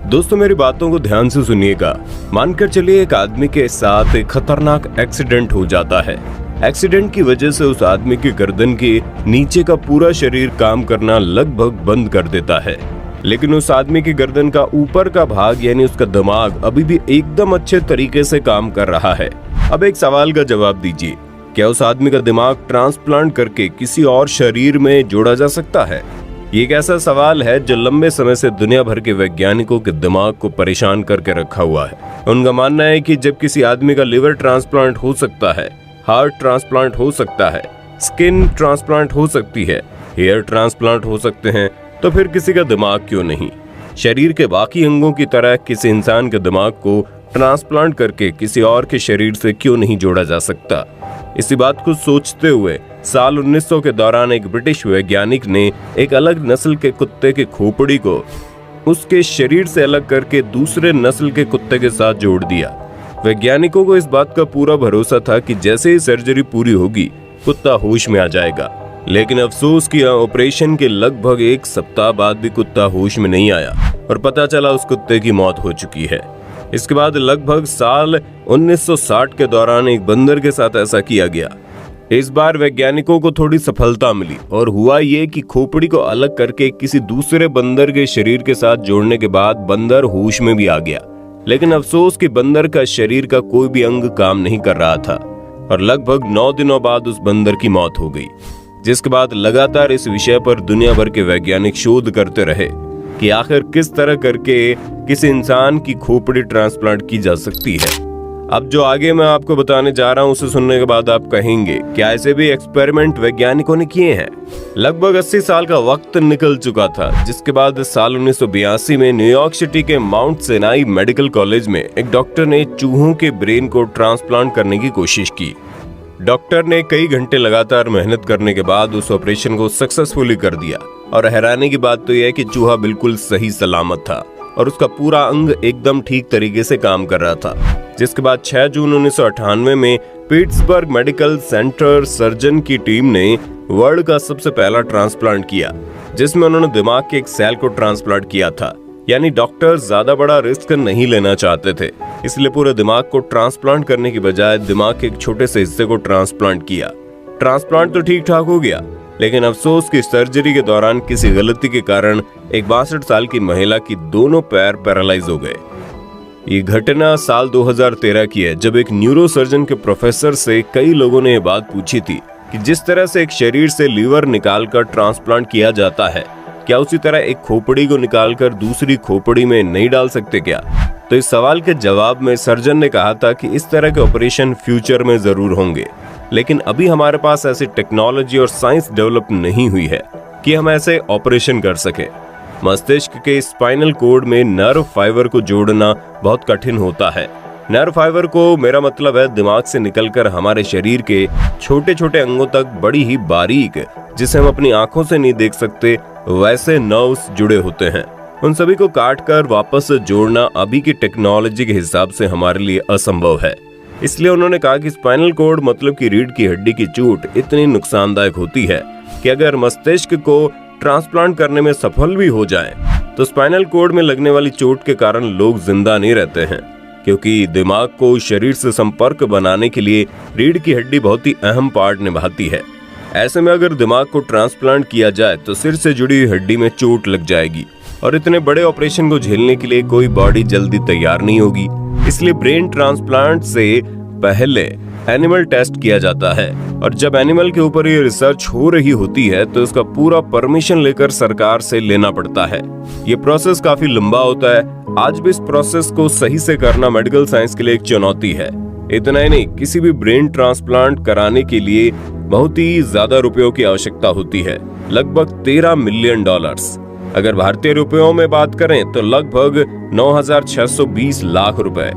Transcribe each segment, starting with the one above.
दोस्तों मेरी बातों को ध्यान से सुनिएगा। मानकर चलिए एक आदमी के साथ एक खतरनाक एक्सीडेंट हो जाता है। एक्सीडेंट की वजह से उस आदमी की गर्दन के नीचे का पूरा शरीर काम करना लगभग बंद कर देता है, लेकिन उस आदमी की गर्दन का ऊपर का भाग यानी उसका दिमाग अभी भी एकदम अच्छे तरीके से काम कर रहा है। अब एक सवाल का जवाब दीजिए, क्या उस आदमी का दिमाग ट्रांसप्लांट करके किसी और शरीर में जोड़ा जा सकता है? ये एक ऐसा सवाल है जो लंबे समय से दुनिया भर के वैज्ञानिकों के दिमाग को परेशान करके रखा हुआ है। उनका मानना है कि जब किसी आदमी का लिवर ट्रांसप्लांट हो सकता है, हार्ट ट्रांसप्लांट हो सकता है, स्किन ट्रांसप्लांट हो सकती है, हेयर ट्रांसप्लांट हो सकते हैं, तो फिर किसी का दिमाग क्यों नहीं? शरीर के बाकी अंगों की तरह किसी इंसान के दिमाग को ट्रांसप्लांट करके किसी और के शरीर से क्यों नहीं जोड़ा जा सकता? इसी बात को सोचते हुए साल 1900 के दौरान एक ब्रिटिश वैज्ञानिक ने एक अलग नस्ल के कुत्ते के खोपड़ी को उसके शरीर से अलग करके दूसरे नस्ल के कुत्ते के साथ जोड़ दिया। वैज्ञानिकों को इस बात का पूरा भरोसा था कि जैसे ही सर्जरी पूरी होगी कुत्ता होश में आ जाएगा, लेकिन अफसोस कि ऑपरेशन के लगभग एक सप्ताह बाद भी कुत्ता होश में नहीं आया और पता चला उस कुत्ते की मौत हो चुकी है। इसके बाद लगभग साल 1960 के दौरान एक बंदर के साथ ऐसा किया गया। इस बार वैज्ञानिकों को थोड़ी सफलता मिली और हुआ ये कि खोपड़ी को अलग करके किसी दूसरे बंदर के शरीर के साथ जोड़ने के बाद बंदर होश में भी आ गया, लेकिन अफसोस कि बंदर का शरीर का कोई भी अंग काम नहीं कर रहा था और लगभग 9 दिनों बाद उस बंदर की मौत हो गई। जिसके बाद लगातार इस विषय पर दुनिया भर के वैज्ञानिक शोध करते रहे कि आखिर किस तरह करके किसी इंसान की खोपड़ी ट्रांसप्लांट की जा सकती है। अब जो आगे मैं आपको बताने जा रहा हूं उसे सुनने के बाद आप कहेंगे क्या ऐसे भी एक्सपेरिमेंट वैज्ञानिकों ने किए हैं? लगभग 80 साल का वक्त निकल चुका था, जिसके बाद साल 1982 में न्यूयॉर्क सिटी के माउंट सिनाई मेडिकल कॉलेज में एक डॉक्टर ने चूहों के ब्रेन को ट्रांसप्लांट करने की कोशिश की। डॉक्टर ने कई घंटे लगातार मेहनत करने के बाद उस ऑपरेशन को सक्सेसफुली कर दिया और हैरानी की बात तो यह है कि चूहा बिल्कुल सही सलामत था और उसका पूरा अंग एकदम ठीक तरीके से काम कर रहा था। जिसके बाद 6 जून 1998 में पिट्सबर्ग मेडिकल सेंटर सर्जन की टीम ने वर्ल्ड का सबसे पहला ट्रांसप्लांट किया, जिसमें उन्होंने दिमाग के एक सेल को ट्रांसप्लांट किया था। यानी डॉक्टर ज्यादा बड़ा रिस्क नहीं लेना चाहते थे, इसलिए पूरे दिमाग को ट्रांसप्लांट करने की बजाय दिमाग के एक छोटे से हिस्से को ट्रांसप्लांट किया। ट्रांसप्लांट तो ठीक ठाक हो गया, लेकिन अफसोस की सर्जरी के दौरान किसी गलती के कारण एक 62 साल की महिला की दोनों पैर पैरालाइज हो गए। ये घटना साल 2013 की है, जब एक न्यूरोसर्जन के प्रोफेसर से कई लोगों ने यह बात पूछी थी कि जिस तरह से एक शरीर से लीवर निकालकर ट्रांसप्लांट किया जाता है, क्या उसी तरह एक खोपड़ी को निकालकर दूसरी खोपड़ी में नहीं डाल सकते क्या? तो इस सवाल के जवाब में सर्जन ने कहा था कि इस तरह के ऑपरेशन फ्यूचर में जरूर होंगे, लेकिन अभी हमारे पास ऐसी टेक्नोलॉजी और साइंस डेवलप नहीं हुई है कि हम ऐसे ऑपरेशन कर सके। मस्तिष्क के स्पाइनल कोड में नर्व फाइबर को जोड़ना बहुत कठिन होता है। नर्व फाइबर को मेरा मतलब है दिमाग से निकलकर हमारे शरीर के छोटे छोटे अंगों तक बड़ी ही बारीक, जिसे हम अपनी आंखों से नहीं देख सकते, वैसे नर्व्स जुड़े होते हैं। उन सभी को काट कर वापस जोड़ना अभी की टेक्नोलॉजी के हिसाब से हमारे लिए असंभव है। इसलिए उन्होंने कहा कि स्पाइनल कोड मतलब कि रीढ़ की हड्डी की चोट इतनी नुकसानदायक होती है कि अगर मस्तिष्क को ट्रांसप्लांट करने में सफल भी हो जाए तो स्पाइनल कोड में लगने वाली चोट के कारण लोग जिंदा नहीं रहते हैं, क्योंकि दिमाग को शरीर से संपर्क बनाने के लिए रीढ़ की हड्डी बहुत ही अहम पार्ट निभाती है। ऐसे में अगर दिमाग को ट्रांसप्लांट किया जाए तो सिर से जुड़ी हुई हड्डी में चोट लग जाएगी और इतने बड़े ऑपरेशन को झेलने के लिए कोई बॉडी जल्दी तैयार नहीं होगी। इसलिए ब्रेन ट्रांसप्लांट से पहले एनिमल टेस्ट किया जाता है और जब एनिमल के ऊपर ये रिसर्च हो रही होती है तो इसका पूरा परमिशन लेकर सरकार से लेना पड़ता है। ये प्रोसेस काफी लंबा होता है। आज भी इस प्रोसेस को सही से करना मेडिकल साइंस के लिए एक चुनौती है। इतना ही नहीं, किसी भी ब्रेन ट्रांसप्लांट कराने के लिए बहुत ही ज्यादा रुपयों की आवश्यकता होती है, लगभग $13 मिलियन। अगर भारतीय रुपयों में बात करें तो लगभग 9,620 लाख रुपए।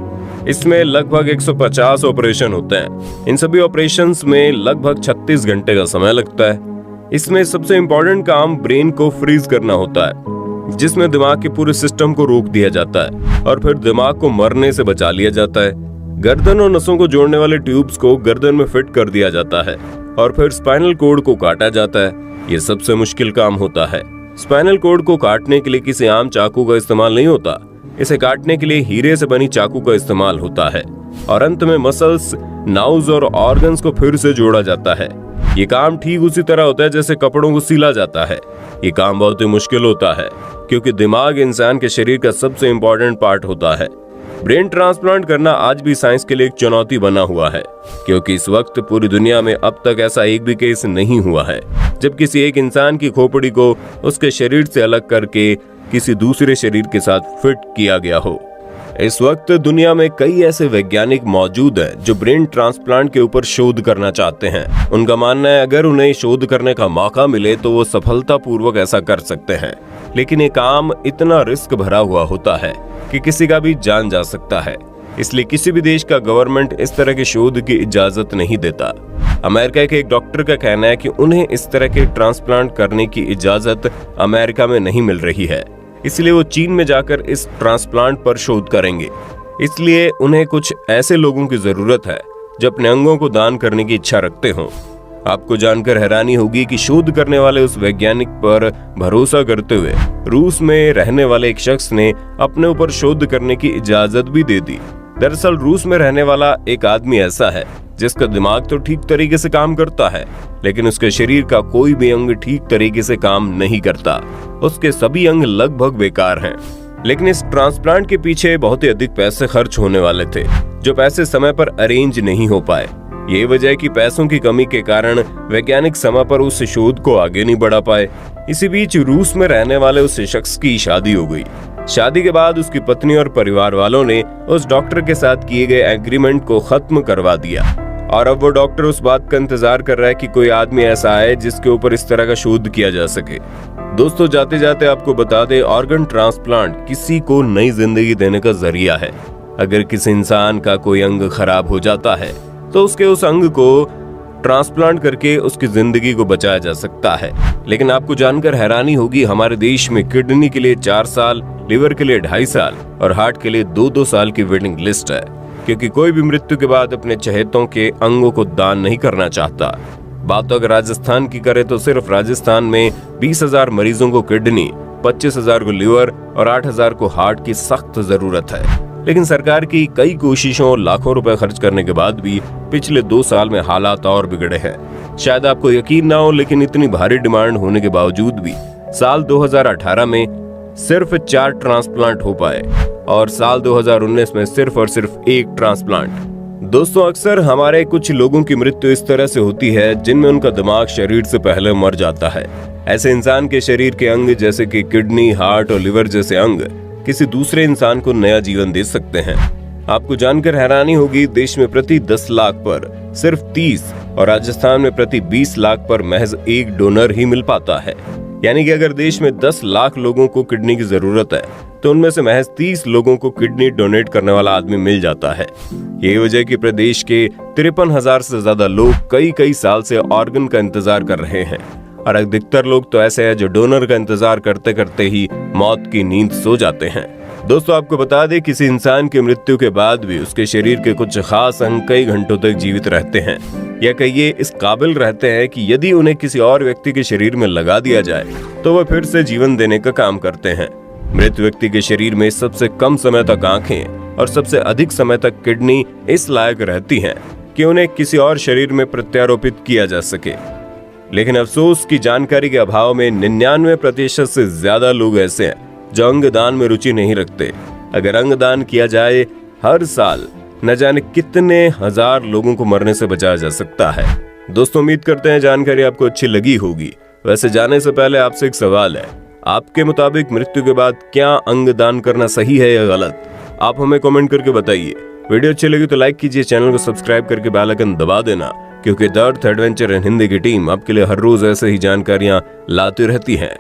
इसमें लगभग 150 ऑपरेशन होते हैं। इन सभी ऑपरेशंस में लगभग 36 घंटे का समय लगता है। इसमें सबसे इम्पोर्टेंट काम ब्रेन को फ्रीज करना होता है, जिसमें दिमाग के पूरे सिस्टम को रोक दिया जाता है और फिर दिमाग को मरने से बचा लिया जाता है। गर्दन और नसों को जोड़ने वाले ट्यूब्स को गर्दन में फिट कर दिया जाता है और फिर स्पाइनल कोड को काटा जाता है। ये सबसे मुश्किल काम होता है। स्पाइनल कोड को काटने के लिए किसी आम चाकू का इस्तेमाल नहीं होता। इसे काटने के लिए हीरे से बनी चाकू का इस्तेमाल होता है और अंत में मसल्स, नाउज और ऑर्गन्स को फिर से जोड़ा जाता है। ये काम ठीक उसी तरह होता है जैसे कपड़ों को सिला जाता है। ये काम बहुत ही मुश्किल होता है क्योंकि दिमाग इंसान के शरीर का सबसे इम्पोर्टेंट पार्ट होता है। ब्रेन ट्रांसप्लांट करना आज भी साइंस के लिए एक चुनौती बना हुआ है क्योंकि इस वक्त पूरी दुनिया में अब तक ऐसा एक भी केस नहीं हुआ है जब किसी एक इंसान की खोपड़ी को उसके शरीर से अलग करके किसी दूसरे शरीर के साथ फिट किया गया हो। इस वक्त दुनिया में कई ऐसे वैज्ञानिक मौजूद हैं जो ब्रेन ट्रांसप्लांट के ऊपर शोध करना चाहते हैं। उनका मानना है अगर उन्हें शोध करने का मौका मिले तो वो सफलतापूर्वक ऐसा कर सकते हैं, लेकिन ये काम इतना रिस्क भरा हुआ होता है कि किसी का भी जान जा सकता है। इसलिए किसी भी देश का गवर्नमेंट इस तरह के शोध की इजाजत नहीं देता। अमेरिका के एक डॉक्टर का कहना है कि उन्हें इस तरह के ट्रांसप्लांट करने की इजाजत अमेरिका में नहीं मिल रही है, इसलिए वो चीन में जाकर इस ट्रांसप्लांट पर शोध करेंगे। इसलिए उन्हें कुछ ऐसे लोगों की जरूरत है जो अपने अंगों को दान करने की इच्छा रखते हों। आपको जानकर हैरानी होगी कि शोध करने वाले उस वैज्ञानिक पर भरोसा करते हुए रूस में रहने वाले एक शख्स ने अपने ऊपर शोध करने की इजाजत भी दे दी। दरअसल रूस में रहने वाला एक आदमी ऐसा है जिसका दिमाग तो ठीक तरीके से काम करता है, लेकिन उसके शरीर का कोई भी अंग ठीक तरीके से काम नहीं करता। उसके सभी अंग लगभग बेकार हैं। लेकिन इस ट्रांसप्लांट के पीछे बहुत ही अधिक पैसे खर्च होने वाले थे, जो पैसे समय पर अरेंज नहीं हो पाए। ये वजह है कि पैसों की कमी के कारण वैज्ञानिक समय पर उस शोध को आगे नहीं बढ़ा पाए। इसी बीच रूस में रहने वाले उस शख्स की शादी हो गई। शादी के बाद उसकी पत्नी और परिवार वालों ने उस डॉक्टर के साथ किए गए एग्रीमेंट को खत्म करवा दिया और अब वो डॉक्टर उस बात का इंतजार कर रहा है कि कोई आदमी ऐसा आए जिसके ऊपर इस तरह का शोध किया जा सके। दोस्तों, जाते जाते आपको बता दें, ऑर्गन ट्रांसप्लांट किसी को नई जिंदगी देने का जरिया है। अगर किसी इंसान का कोई अंग खराब हो जाता है तो उसके उस अंग को ट्रांसप्लांट करके उसकी जिंदगी को बचाया जा सकता है। लेकिन आपको जानकर हैरानी होगी, हमारे देश में किडनी के लिए 4 साल, लिवर के लिए 2.5 साल और हार्ट के लिए 2-2 साल की वेटिंग लिस्ट है, क्योंकि कोई भी मृत्यु के बाद अपने चहेतों के अंगों को दान नहीं करना चाहता। बात तो अगर राजस्थान की करें तो सिर्फ राजस्थान में 20,000 मरीजों को किडनी, 25,000 को लिवर और 8,000 को हार्ट की सख्त जरूरत है। लेकिन सरकार की कई कोशिशों और लाखों रुपए खर्च करने के बाद भी पिछले 2 साल में हालात और बिगड़े हैं। शायद आपको यकीन ना हो, लेकिन इतनी भारी डिमांड होने के बावजूद भी साल 2018 में सिर्फ 4 ट्रांसप्लांट हो पाए और साल 2019 में सिर्फ और सिर्फ 1 ट्रांसप्लांट। दोस्तों, अक्सर हमारे कुछ लोगों की मृत्यु इस तरह से होती है जिनमें उनका दिमाग शरीर से पहले मर जाता है। ऐसे इंसान के शरीर के अंग जैसे कि किडनी, हार्ट और लिवर जैसे अंग किसी दूसरे इंसान को नया जीवन दे सकते हैं। आपको जानकर हैरानी होगी, देश में प्रति 10 लाख पर सिर्फ 30 और राजस्थान में प्रति 20 लाख पर महज 1 डोनर ही मिल पाता है। यानी कि अगर देश में 10 लाख लोगों को किडनी की जरूरत है तो उनमें से महज 30 लोगों को किडनी डोनेट करने वाला आदमी मिल जाता है। यही वजह कि प्रदेश के 53,000 से ज्यादा लोग कई साल से ऑर्गन का इंतजार कर रहे हैं और अधिकतर लोग तो ऐसे हैं जो डोनर का इंतजार करते करते ही मौत की नींद सो जाते हैं। दोस्तों, आपको बता दें, किसी इंसान की मृत्यु के बाद भी उसके शरीर के कुछ खास अंग कई घंटों तक जीवित रहते हैं, या कहिए इस काबिल रहते हैं कि यदि उन्हें किसी और व्यक्ति के शरीर में लगा दिया जाए तो वह फिर से जीवन देने का काम करते हैं। मृत व्यक्ति के शरीर में सबसे कम समय तक आंखें और सबसे अधिक समय तक किडनी इस लायक रहती हैं कि उन्हें किसी और शरीर में प्रत्यारोपित किया जा सके। लेकिन अफसोस की जानकारी के अभाव में 99% से ज्यादा लोग ऐसे हैं जो अंगदान में रुचि नहीं रखते। अगर अंगदान किया जाए, हर साल न जाने कितने हजार लोगों को मरने से बचाया जा सकता है। दोस्तों, उम्मीद करते हैं जानकारी आपको अच्छी लगी होगी। वैसे जाने से पहले आपसे एक सवाल है, आपके मुताबिक मृत्यु के बाद क्या अंगदान करना सही है या गलत? आप हमें कमेंट करके बताइए। वीडियो अच्छी लगी तो लाइक कीजिए, चैनल को सब्सक्राइब करके बेल आइकन दबा देना, क्योंकि the earth adventure in Hindi की टीम आपके लिए हर रोज ऐसे ही जानकारियां लाती रहती है।